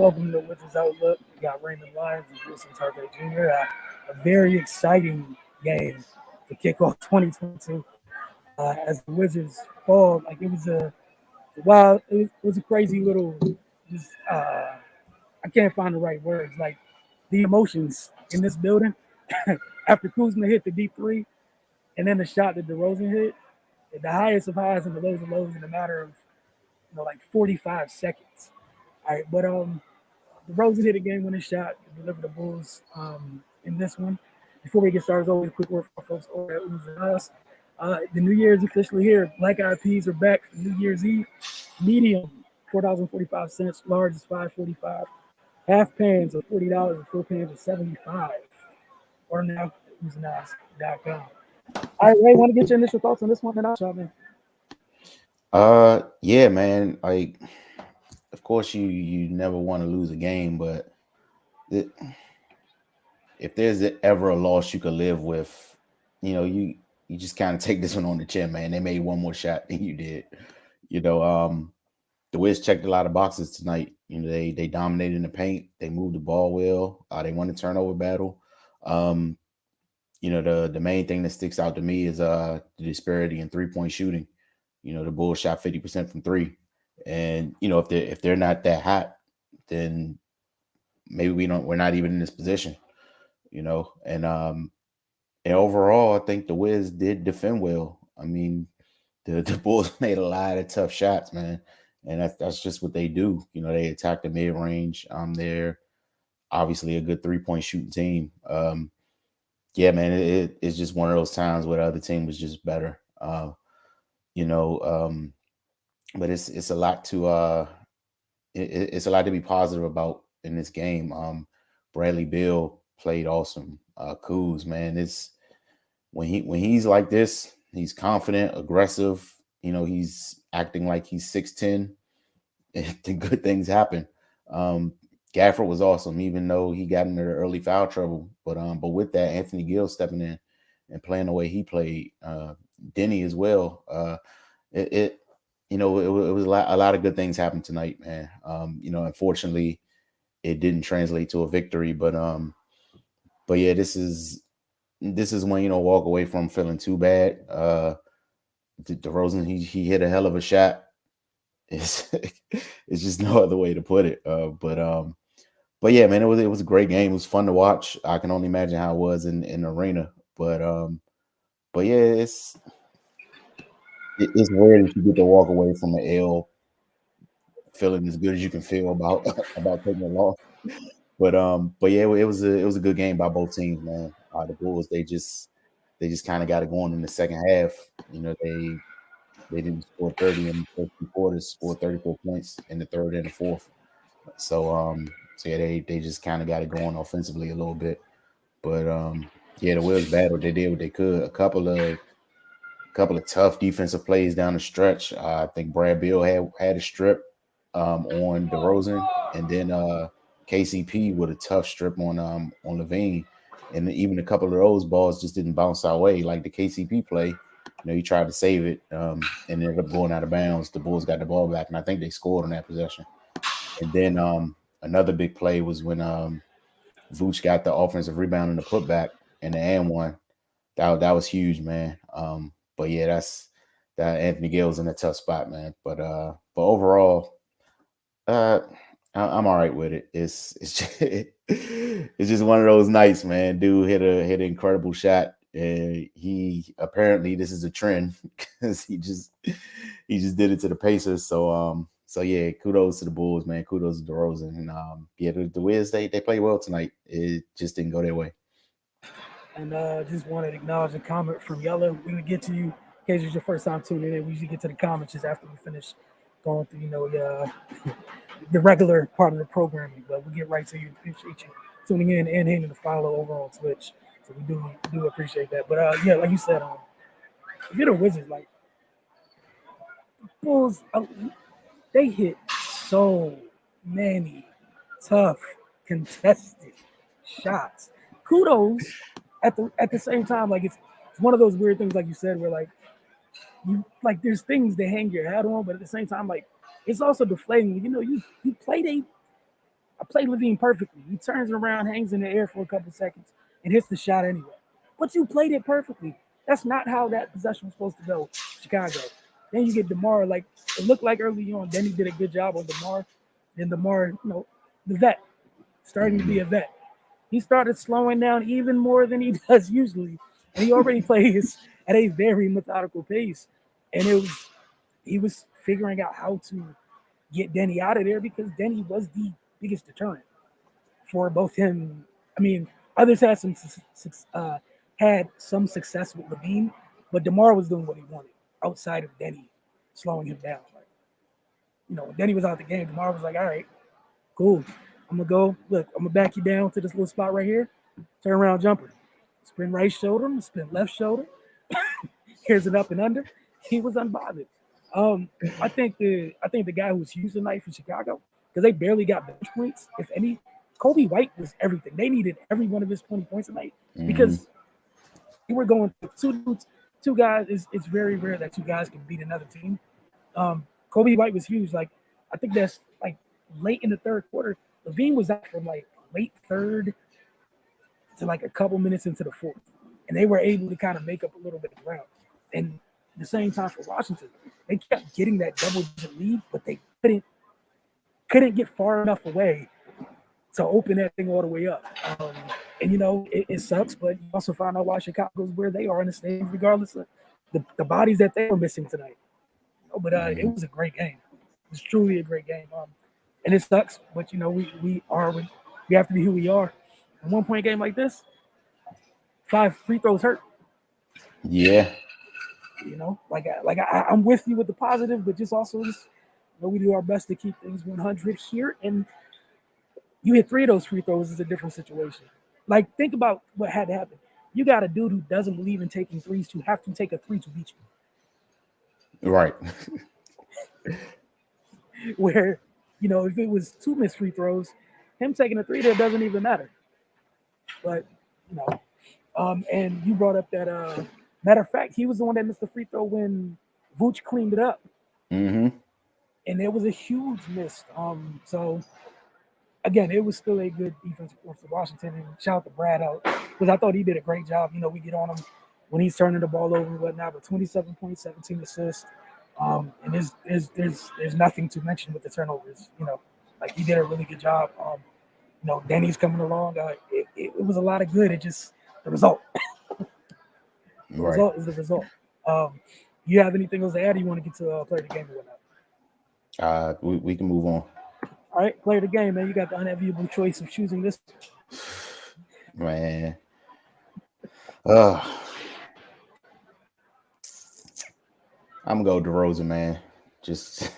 welcome to Wizards Outlook. We got Raymond Lyons and Wilson Tarver Jr. A very exciting game to kick off 2022 as the Wizards fall. Like it was a crazy little, just I can't find the right words. Like the emotions in this building after Kuzma hit the deep three, and then the shot that DeRozan hit, the highest of highs and the lows of lows in a matter of like 45 seconds. All right, but DeRozan hit a game-winning shot to deliver the Bulls in this one. Before we get started, as always, a quick word for folks over at Ooze and Us. The New Year is officially here. Black Eyed Peas are back for New Year's Eve. Medium, $4.45. Large is $5.45. Half pans are $40 and full pans are $75. Or now at oozeandus.com. All right, Ray, want to get your initial thoughts on this one, and I'll shop in. Yeah, man. Like, of course, you never want to lose a game, but it, if there's ever a loss you could live with, you just kind of take this one on the chin, man. They made one more shot than you did. You know, the Wiz checked a lot of boxes tonight. They dominated in the paint. They moved the ball well. They won the turnover battle. Um, the main thing that sticks out to me is the disparity in 3-point shooting. The Bulls shot 50% from three, and if they're not that hot, then maybe we're not even in this position. And overall, I think the Wiz did defend well. I mean, the Bulls made a lot of tough shots, man, and that's just what they do. They attack the mid range. They're obviously a good 3-point shooting team. Yeah, man, it's just one of those times where the other team was just better. You know, but it's a lot to it's a lot to be positive about in this game. Bradley Beal played awesome. Kuz, man, it's when he's like this, he's confident, aggressive. He's acting like he's 6'10". The good things happen. Gafford was awesome, even though he got into early foul trouble. But with that, Anthony Gill stepping in and playing the way he played, Denny as well. It was a lot of good things happened tonight, man. Unfortunately, it didn't translate to a victory, but yeah, this is when walk away from feeling too bad. DeRozan, he hit a hell of a shot. It's it's just no other way to put it. But yeah, man, it was a great game. It was fun to watch. I can only imagine how it was in the arena. But yeah, it's weird that you get to walk away from an L feeling as good as you can feel about about taking a loss. But yeah, it was a good game by both teams, man. The Bulls, they just kind of got it going in the second half. They didn't score 30 in the first two quarters, scored 34 points in the third and the fourth. So yeah, they just kind of got it going offensively a little bit. But yeah, the Wolves battled. They did what they could. A couple of tough defensive plays down the stretch. I think Brad Beal had a strip on DeRozan, and then KCP with a tough strip on Levine, and even a couple of those balls just didn't bounce our way. Like the KCP play, he tried to save it and ended up going out of bounds. The Bulls got the ball back, and I think they scored on that possession. And then another big play was when Vooch got the offensive rebound and the putback and the and one. That was huge, man. But yeah, that Anthony Gill's in a tough spot, man. But overall, I'm all right with it. It's just, it's just one of those nights, man. Dude hit an incredible shot. He apparently this is a trend because he just did it to the Pacers. So yeah, kudos to the Bulls, man. Kudos to DeRozan. And yeah, the Wiz they played well tonight. It just didn't go their way. And just wanted to acknowledge a comment from Yella. We're gonna get to you in case it's your first time tuning in. We usually get to the comments just after we finish going through, the regular part of the programming. But we'll get right to you. Appreciate you tuning in and hitting the follow over on Twitch. So we do appreciate that. But yeah, like you said, if you're the Wizards, like Bulls, they hit so many tough contested shots. Kudos at the same time, like it's one of those weird things, like you said, where like you like there's things to hang your hat on, but at the same time, like it's also deflating. You played I played Levine perfectly. He turns around, hangs in the air for a couple seconds, and hits the shot anyway. But you played it perfectly. That's not how that possession was supposed to go, Chicago. Then you get DeMar. Like it looked like early on. Then he did a good job on DeMar. Then DeMar, the vet, starting to be a vet. He started slowing down even more than he does usually, and he already plays at a very methodical pace. And he was figuring out how to get Denny out of there because Denny was the biggest deterrent for both him. I mean, others had some success with Levine, but DeMar was doing what he wanted outside of Denny slowing him down. Like, when Denny was out the game, DeMar was like, "All right, cool. I'm gonna go. Look, I'm gonna back you down to this little spot right here. Turn around, jumper. Spin right shoulder, spin left shoulder. Here's an up and under." He was unbothered. I think the guy who was huge tonight for Chicago because they barely got bench points, if any. Kobe White was everything. They needed every one of his 20 points tonight because you were going two dudes, two guys. It's very rare that two guys can beat another team. Kobe White was huge. Like I think that's like late in the third quarter. Levine was out from like late third to like a couple minutes into the fourth, and they were able to kind of make up a little bit of ground. And the same time for Washington, they kept getting that double-digit lead, but they couldn't get far enough away to open that thing all the way up. And it sucks, but you also find out why Chicago's where they are in the standings, regardless of the bodies that they were missing tonight. But it was a great game. It was truly a great game. And it sucks, but we have to be who we are. A 1 point game like this, 5 free throws hurt. Yeah. I'm with you with the positive, but just also we do our best to keep things 100 here. And you hit 3 of those free throws is a different situation. Like think about what had to happen. You got a dude who doesn't believe in taking threes to have to take a 3 to beat you. Right. Where, if it was 2 missed free throws, him taking a 3 there doesn't even matter. But, and you brought up that, matter of fact, he was the one that missed the free throw when Vooch cleaned it up. And it was a huge miss. So, again, it was still a good defense for Washington. And shout out to Brad out because I thought he did a great job. We get on him when he's turning the ball over and whatnot, but 27 points, 17 assists. And there's nothing to mention with the turnovers. Like he did a really good job. Danny's coming along. It was a lot of good. It just the result. The result is the result. You have anything else to add? Or you want to get to play the game or whatnot? We can move on. All right, play the game, man. You got the unenviable choice of choosing this. Man. I'm gonna go DeRozan, man. Just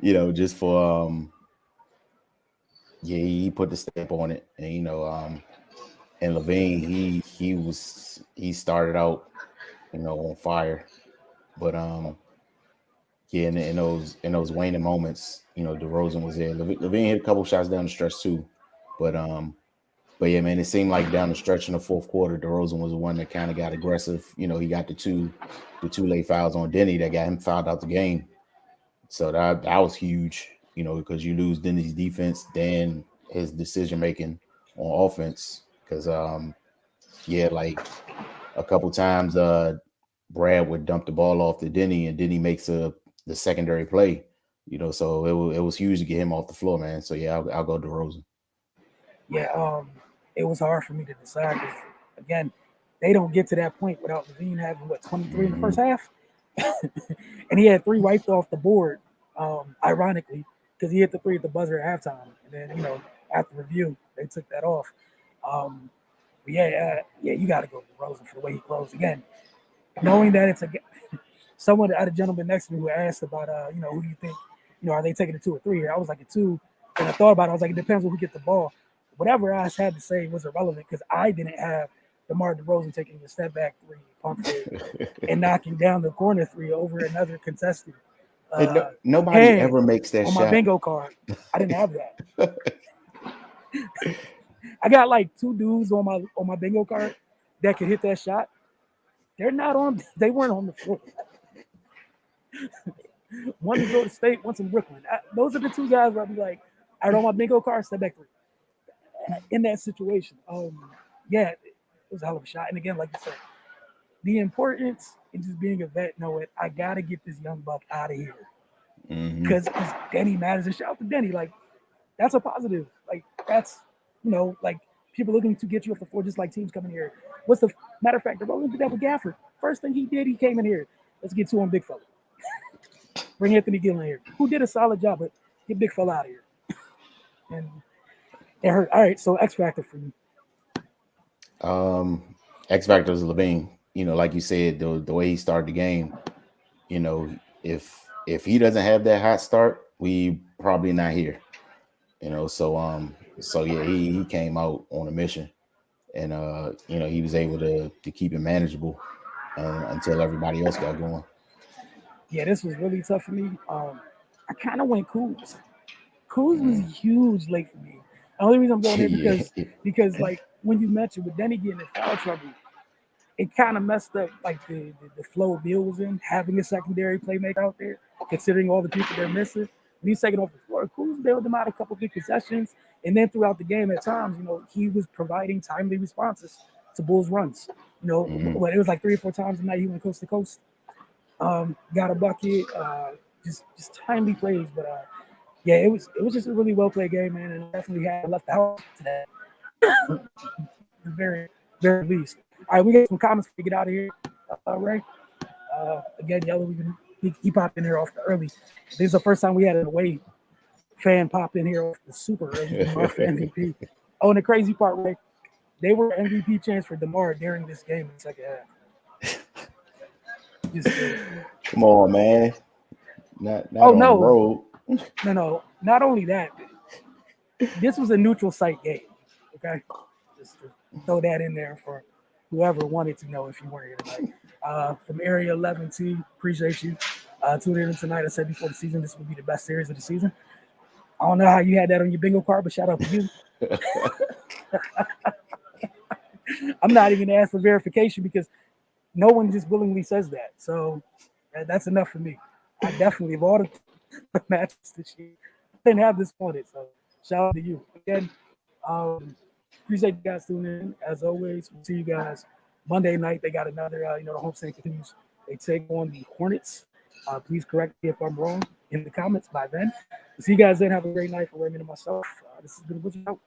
just for he put the stamp on it, and and Levine, he started out, on fire, but in those waning moments, DeRozan was there. Levine hit a couple shots down the stretch too, but yeah, man, it seemed like down the stretch in the fourth quarter, DeRozan was the one that kind of got aggressive. He got the two late fouls on Denny that got him fouled out the game. So that was huge, because you lose Denny's defense, then his decision making on offense. Because like a couple times, Brad would dump the ball off to Denny, and Denny makes the secondary play. So it was huge to get him off the floor, man. So yeah, I'll go DeRozan. Yeah, it was hard for me to decide because again, they don't get to that point without Levine having 23 in the first half, and he had 3 wiped off the board. Ironically, because he hit the 3 at the buzzer at halftime, and then after review they took that off. Yeah, you got to go with DeRozan for the way he closed again. Knowing that it's someone, I had a gentleman next to me who asked about who do you think, are they taking a 2 or 3 here? I was like a 2, and I thought about it. I was like, it depends on who get the ball. Whatever I had to say was irrelevant because I didn't have DeMar DeRozan taking a step back 3, pump fake, and knocking down the corner 3 over another contested. Nobody ever makes that on shot. My bingo card. I didn't have that. I got like 2 dudes on my bingo card that could hit that shot. They weren't on the floor. One in Florida State, one's in Brooklyn. Those are the 2 guys where I'd be like, I don't want bingo card, step back 3. In that situation, yeah, it was a hell of a shot. And again, like you said, the importance in just being a vet, know it. I gotta get this young buck out of here because Denny matters. And shout out to Denny, like that's a positive. Like that's like people looking to get you off the floor, just like teams coming here. What's the matter of fact? The Rolling did that with Gafford. First thing he did, he came in here. Let's get to him, big fella. Bring Anthony Gillen here, who did a solid job, but get big fella out of here. And it hurt. All right, so X factor for you. X factor is Levine. Like you said, the way he started the game. If he doesn't have that hot start, we probably not here. So yeah, he came out on a mission, and he was able to keep it manageable until everybody else got going. Yeah, this was really tough for me. I kind of went Kuz. Kuz was huge late for me. The only reason I'm going here because like when you mentioned with Denny getting in foul trouble, it kind of messed up like the flow Bill was in, having a secondary playmaker out there, considering all the people they're missing. When he's taking off the floor, Kuz bailed them out a couple big possessions, and then throughout the game at times, he was providing timely responses to Bulls runs. When it was like 3 or 4 times a night he went coast to coast. Got a bucket, just timely plays, but yeah, it was just a really well played game, man, and I definitely had left the house today. The very very least. All right, we got some comments to get out of here, Ray. Again, Yellow, he popped in here off the early. This is the first time we had an away fan pop in here off the super early for MVP. Oh, and the crazy part, Ray, they were MVP chance for DeMar during this game in the second half. Come on, man. Not on the road. No. Not only that, this was a neutral site game. Okay, just to throw that in there for whoever wanted to know if you weren't here tonight. From Area 11T, appreciate you tuning in tonight. I said before the season, this would be the best series of the season. I don't know how you had that on your bingo card, but shout out to you. I'm not even asked for verification because no one just willingly says that. So that's enough for me. I definitely, of all the matches this year, didn't have this on it. So shout out to you. Again, appreciate you guys tuning in. As always, we'll see you guys Monday night. They got another, the homestand continues. They take on the Hornets. Please correct me if I'm wrong in the comments by then. We'll see you guys then. Have a great night for Raymond and myself. This has been Wizard Out.